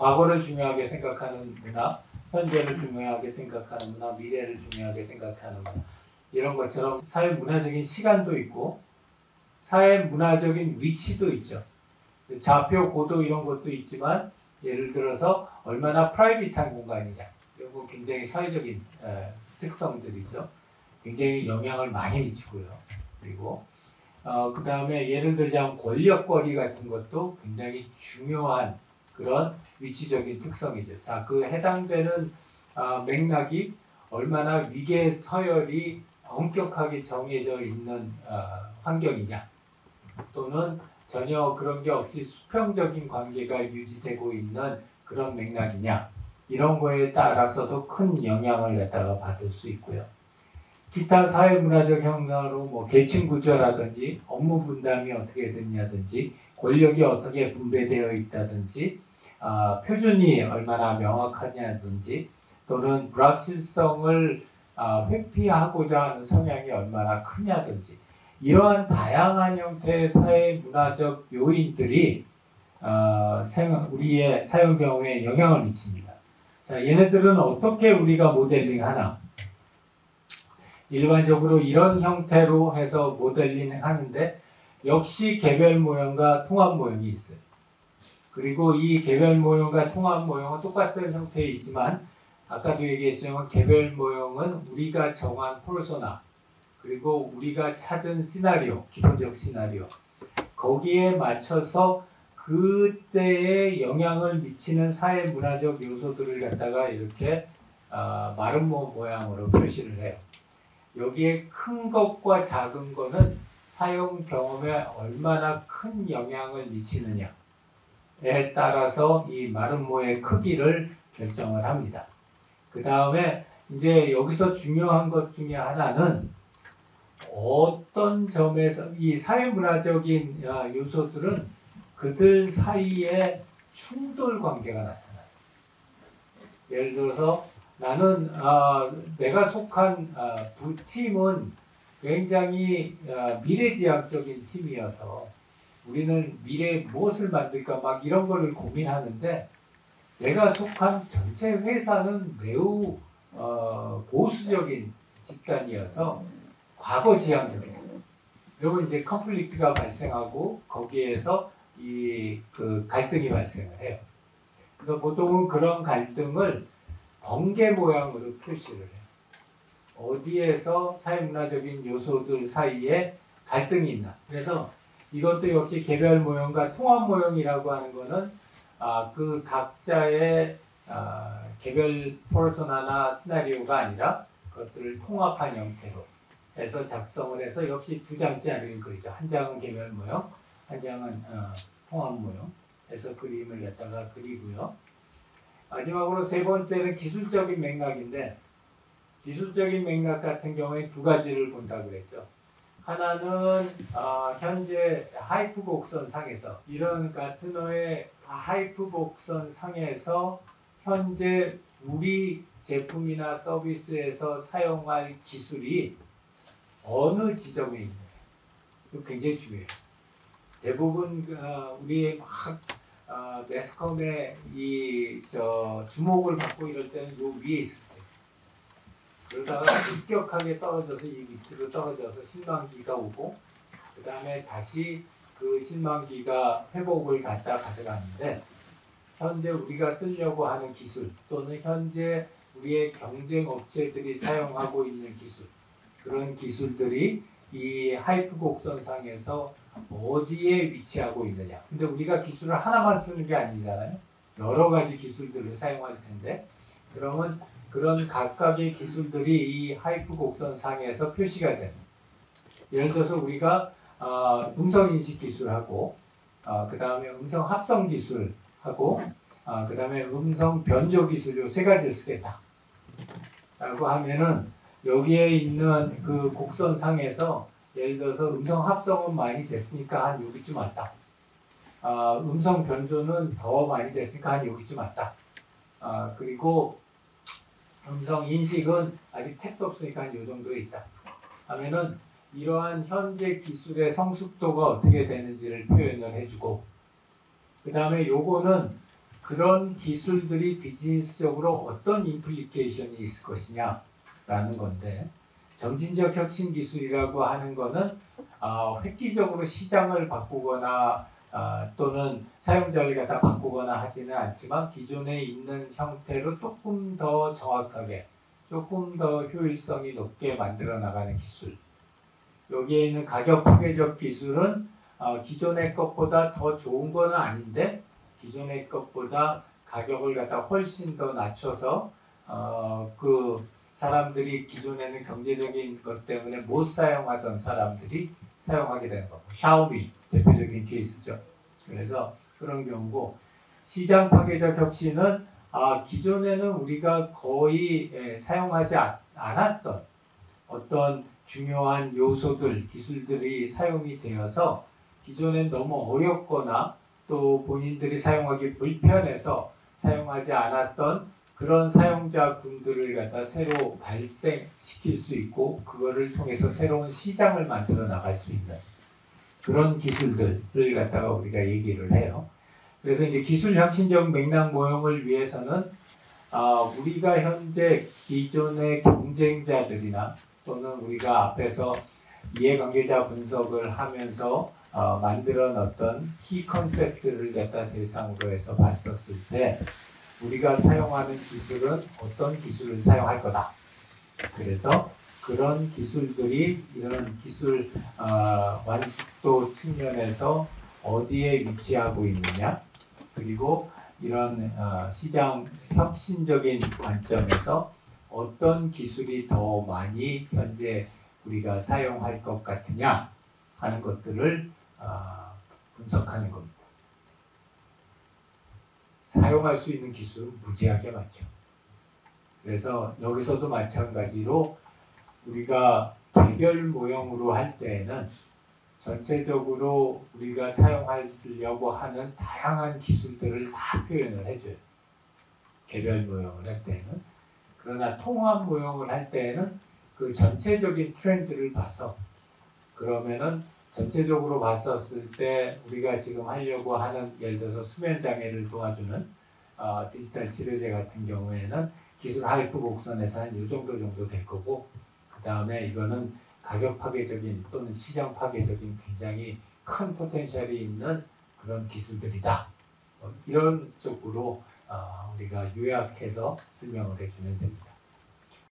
과거를 중요하게 생각하는 문화, 현재를 중요하게 생각하는 문화, 미래를 중요하게 생각하는 문화, 이런 것처럼 사회 문화적인 시간도 있고 사회 문화적인 위치도 있죠. 좌표, 고도 이런 것도 있지만 예를 들어서 얼마나 프라이빗한 공간이냐, 이런 거 굉장히 사회적인 특성들이죠. 굉장히 영향을 많이 미치고요. 그리고 그 다음에 예를 들자면 권력거리 같은 것도 굉장히 중요한 그런 위치적인 특성이죠. 자, 그 해당되는 맥락이 얼마나 위계 서열이 엄격하게 정해져 있는 환경이냐, 또는 전혀 그런 게 없이 수평적인 관계가 유지되고 있는 그런 맥락이냐, 이런 거에 따라서도 큰 영향을 갖다가 받을 수 있고요. 기타 사회문화적 현상으로 뭐 계층 구조라든지 업무 분담이 어떻게 됐냐든지 권력이 어떻게 분배되어 있다든지 표준이 얼마나 명확하냐든지 또는 불확실성을 회피하고자 하는 성향이 얼마나 크냐든지 이러한 다양한 형태의 사회문화적 요인들이 우리의 사용 경우에 영향을 미칩니다. 자, 얘네들은 어떻게 우리가 모델링하나? 일반적으로 이런 형태로 해서 모델링 하는데 역시 개별 모형과 통합 모형이 있어요. 그리고 이 개별 모형과 통합 모형은 똑같은 형태에 있지만 아까도 얘기했지만 개별 모형은 우리가 정한 퍼소나 그리고 우리가 찾은 시나리오, 기본적 시나리오 거기에 맞춰서 그때에 영향을 미치는 사회 문화적 요소들을 갖다가 이렇게 마름모 모양으로 표시를 해요. 여기에 큰 것과 작은 거는 사용 경험에 얼마나 큰 영향을 미치느냐에 따라서 이 마름모의 크기를 결정을 합니다. 그 다음에 이제 여기서 중요한 것 중에 하나는 어떤 점에서 이 사회문화적인 요소들은 그들 사이에 충돌 관계가 나타나요. 예를 들어서 나는 내가 속한 부팀은 굉장히 미래지향적인 팀이어서 우리는 미래에 무엇을 만들까 막 이런 거를 고민하는데 내가 속한 전체 회사는 매우 보수적인 집단이어서 과거지향적이에요. 그리고 이제 컨플릭트가 발생하고 거기에서 그 갈등이 발생을 해요. 그래서 보통은 그런 갈등을 번개 모양으로 표시를 해요. 어디에서 사회문화적인 요소들 사이에 갈등이 있나. 그래서 이것도 역시 개별 모형과 통합 모형이라고 하는 거는 그 각자의 개별 퍼소나나 시나리오가 아니라 그것들을 통합한 형태로 해서 작성을 해서 역시 두 장짜리를 그리죠. 한 장은 개별 모형, 한 장은 통합 모형 해서 그림을 갖다가 그리고요. 마지막으로 세 번째는 기술적인 맥락인데 기술적인 맥락 같은 경우에 두 가지를 본다고 그랬죠. 하나는 현재 하이프 곡선 상에서 이런 가트너의 하이프 곡선 상에서 현재 우리 제품이나 서비스에서 사용할 기술이 어느 지점에 있느냐. 이거 굉장히 중요해요. 대부분 우리 막 매스컴에 주목을 받고 이럴 때는 요 위에 있을 때 그러다가 급격하게 떨어져서 이 밑으로 떨어져서 실망기가 오고 그 다음에 다시 그 실망기가 회복을 갖다 가져가는데 현재 우리가 쓰려고 하는 기술 또는 현재 우리의 경쟁 업체들이 사용하고 있는 기술 그런 기술들이 이 하이프 곡선상에서 어디에 위치하고 있느냐. 근데 우리가 기술을 하나만 쓰는 게 아니잖아요. 여러 가지 기술들을 사용할 텐데 그러면 그런 각각의 기술들이 이 하이프 곡선상에서 표시가 됩니다. 예를 들어서 우리가 음성인식 기술하고 그 다음에 음성 합성 기술하고 그 다음에 음성 변조 기술 요 세 가지를 쓰겠다 라고 하면은 여기에 있는 그 곡선상에서 예를 들어서 음성 합성은 많이 됐으니까 한 여기쯤 왔다. 음성 변조는 더 많이 됐으니까 한 여기쯤 왔다. 그리고 음성 인식은 아직 택도 없으니까 한 요 정도에 있다. 하면은 이러한 현재 기술의 성숙도가 어떻게 되는지를 표현을 해주고 그 다음에 요거는 그런 기술들이 비즈니스적으로 어떤 임플리케이션이 있을 것이냐라는 건데, 점진적 혁신 기술이라고 하는 거는 획기적으로 시장을 바꾸거나 또는 사용자를 갖다 바꾸거나 하지는 않지만 기존에 있는 형태로 조금 더 정확하게, 조금 더 효율성이 높게 만들어 나가는 기술. 여기에 있는 가격 파괴적 기술은 기존의 것보다 더 좋은 건 아닌데 기존의 것보다 가격을 갖다 훨씬 더 낮춰서 그 사람들이 기존에는 경제적인 것 때문에 못 사용하던 사람들이 사용하게 되는 거고, 샤오미 대표적인 케이스죠. 그래서 그런 경우고, 시장 파괴적 혁신은 기존에는 우리가 거의 사용하지 않았던 어떤 중요한 요소들, 기술들이 사용이 되어서 기존엔 너무 어렵거나 또 본인들이 사용하기 불편해서 사용하지 않았던 그런 사용자분들을 갖다 새로 발생시킬 수 있고 그거를 통해서 새로운 시장을 만들어 나갈 수 있는 그런 기술들을 갖다가 우리가 얘기를 해요. 그래서 이제 기술 혁신적 맥락 모형을 위해서는 우리가 현재 기존의 경쟁자들이나 또는 우리가 앞에서 이해관계자 분석을 하면서 만들어 놨던 키 컨셉들을 갖다 대상으로 해서 봤었을 때 우리가 사용하는 기술은 어떤 기술을 사용할 거다. 그래서 그런 기술들이 이런 기술 완숙도 측면에서 어디에 위치하고 있느냐, 그리고 이런 시장 혁신적인 관점에서 어떤 기술이 더 많이 현재 우리가 사용할 것 같으냐 하는 것들을 분석하는 겁니다. 사용할 수 있는 기술은 무지하게 많죠. 그래서 여기서도 마찬가지로 우리가 개별 모형으로 할 때에는 전체적으로 우리가 사용하려고 하는 다양한 기술들을 다 표현을 해줘요. 개별 모형을 할 때는. 그러나 통합 모형을 할 때에는 그 전체적인 트렌드를 봐서, 그러면은 전체적으로 봤었을 때 우리가 지금 하려고 하는, 예를 들어서 수면 장애를 도와주는 디지털 치료제 같은 경우에는 기술 하이프 곡선에서 한 이 정도 될 거고, 그 다음에 이거는 가격 파괴적인 또는 시장 파괴적인 굉장히 큰 포텐셜이 있는 그런 기술들이다. 이런 쪽으로 우리가 요약해서 설명을 해주면 됩니다.